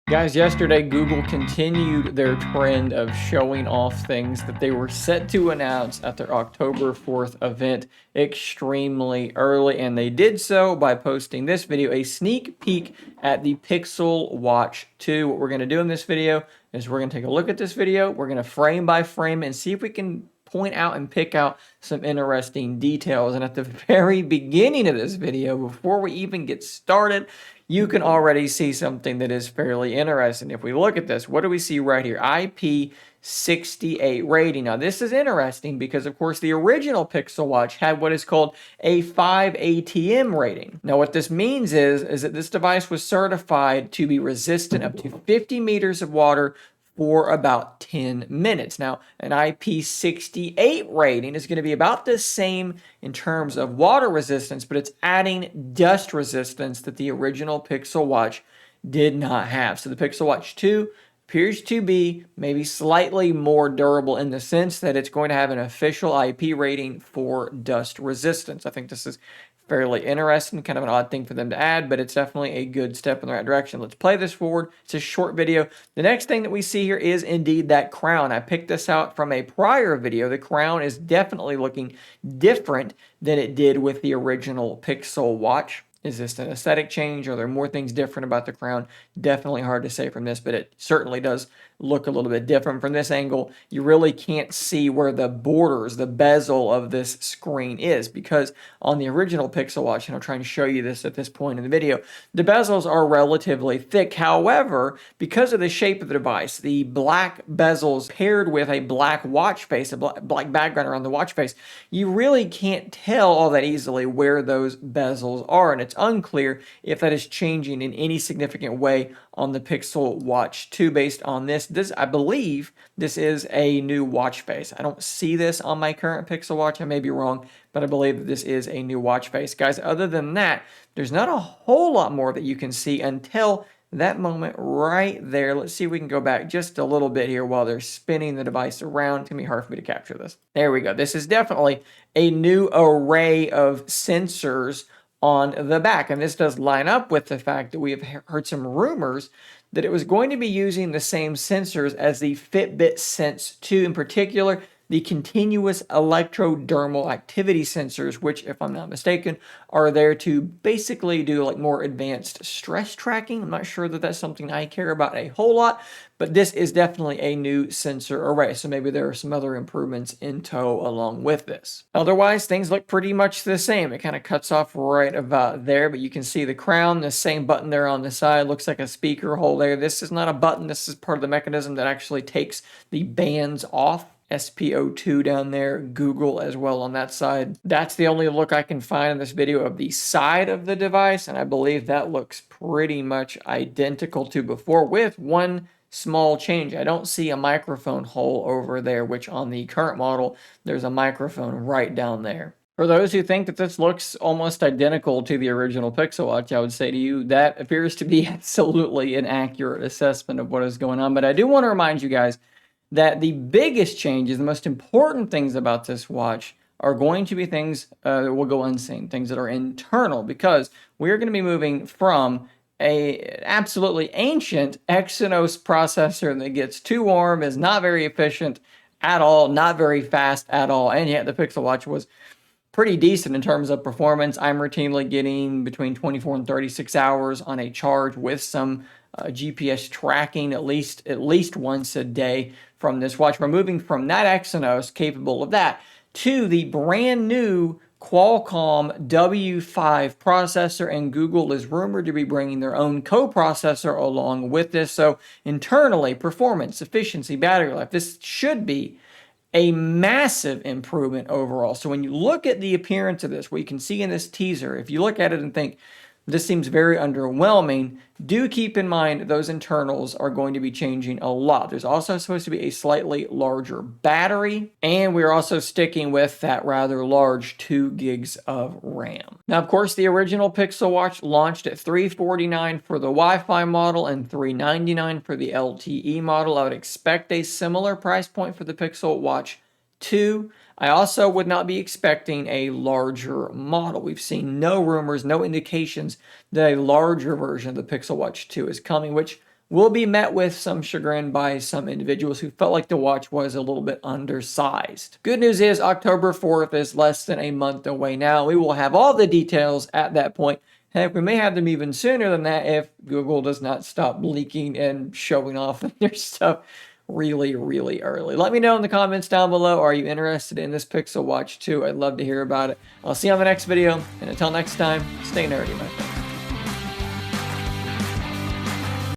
Guys, yesterday Google continued their trend of showing off things that they were set to announce at their October 4th event extremely early, and they did so by posting this video, a sneak peek at the Pixel Watch 2. What we're going to do in this video is we're going to take a look at this video, we're going to frame by frame and see if we can point out and pick out some interesting details. And at the very beginning of this video, before we even get started, you can already see something that is fairly interesting. If we look at this, what do we see right here? Ip68 rating. Now, this is interesting because, of course, the original Pixel Watch had what is called a 5 ATM rating. Now, what this means is that this device was certified to be resistant up to 50 meters of water for about 10 minutes. Now, an Ip68 rating is going to be about the same in terms of water resistance, but it's adding dust resistance that the original Pixel Watch did not have. So the Pixel Watch 2 appears to be maybe slightly more durable in the sense that it's going to have an official IP rating for dust resistance. I think this is fairly interesting, kind of an odd thing for them to add, but it's definitely a good step in the right direction. Let's play this forward. It's a short video. The next thing that we see here is indeed that crown. I picked this out from a prior video. The crown is definitely looking different than it did with the original Pixel Watch. Is this an aesthetic change? Are there more things different about the crown? Definitely hard to say from this, but it certainly does look a little bit different. From this angle, you really can't see where the borders, the bezel of this screen is, because on the original Pixel Watch, and I'm trying to show you this at this point in the video, the bezels are relatively thick. However, because of the shape of the device, the black bezels paired with a black watch face, a black background around the watch face, you really can't tell all that easily where those bezels are, and it's unclear if that is changing in any significant way on the Pixel Watch 2 based on this. I believe this is a new watch face. I don't see this on my current Pixel Watch. I may be wrong, but I believe that this is a new watch face. Guys, other than that, there's not a whole lot more that you can see until that moment right there. Let's see if we can go back just a little bit here while they're spinning the device around. It's going to be hard for me to capture this. There we go. This is definitely a new array of sensors on the back. And this does line up with the fact that we have heard some rumors that it was going to be using the same sensors as the Fitbit Sense 2, in particular, the continuous electrodermal activity sensors, which, if I'm not mistaken, are there to basically do like more advanced stress tracking. I'm not sure that that's something I care about a whole lot, but this is definitely a new sensor array. So maybe there are some other improvements in tow along with this. Otherwise, things look pretty much the same. It kind of cuts off right about there, but you can see the crown, the same button there on the side, looks like a speaker hole there. This is not a button. This is part of the mechanism that actually takes the bands off. SPO2 down there, Google as well on that side. That's the only look I can find in this video of the side of the device, and I believe that looks pretty much identical to before with one small change. I don't see a microphone hole over there, which on the current model, there's a microphone right down there. For those who think that this looks almost identical to the original Pixel Watch, I would say to you that appears to be absolutely an accurate assessment of what is going on. But I do want to remind you guys that the biggest changes, the most important things about this watch are going to be things that will go unseen, things that are internal, because we're going to be moving from an absolutely ancient Exynos processor that gets too warm, is not very efficient at all, not very fast at all, and yet the Pixel Watch was pretty decent in terms of performance. I'm routinely getting between 24 and 36 hours on a charge with some GPS tracking at least once a day from this watch. We're moving from that Exynos capable of that to the brand new Qualcomm W5 processor, and Google is rumored to be bringing their own co-processor along with this. So internally, performance, efficiency, battery life, this should be a massive improvement overall. So when you look at the appearance of this, what you can see in this teaser, if you look at it and think, this seems very underwhelming, do keep in mind those internals are going to be changing a lot. There's also supposed to be a slightly larger battery, and we're also sticking with that rather large 2 gigs of RAM. Now, of course, the original Pixel Watch launched at $349 for the Wi-Fi model and $399 for the LTE model. I would expect a similar price point for the Pixel Watch 2. I also would not be expecting a larger model. We've seen no rumors, no indications that a larger version of the Pixel Watch 2 is coming, which will be met with some chagrin by some individuals who felt like the watch was a little bit undersized. Good news is October 4th is less than a month away now. We will have all the details at that point. Heck, we may have them even sooner than that if Google does not stop leaking and showing off their stuff really, really early. Let me know in the comments down below. Are you interested in this Pixel Watch 2? I'd love to hear about it. I'll see you on the next video, and until next time, stay nerdy, my friends.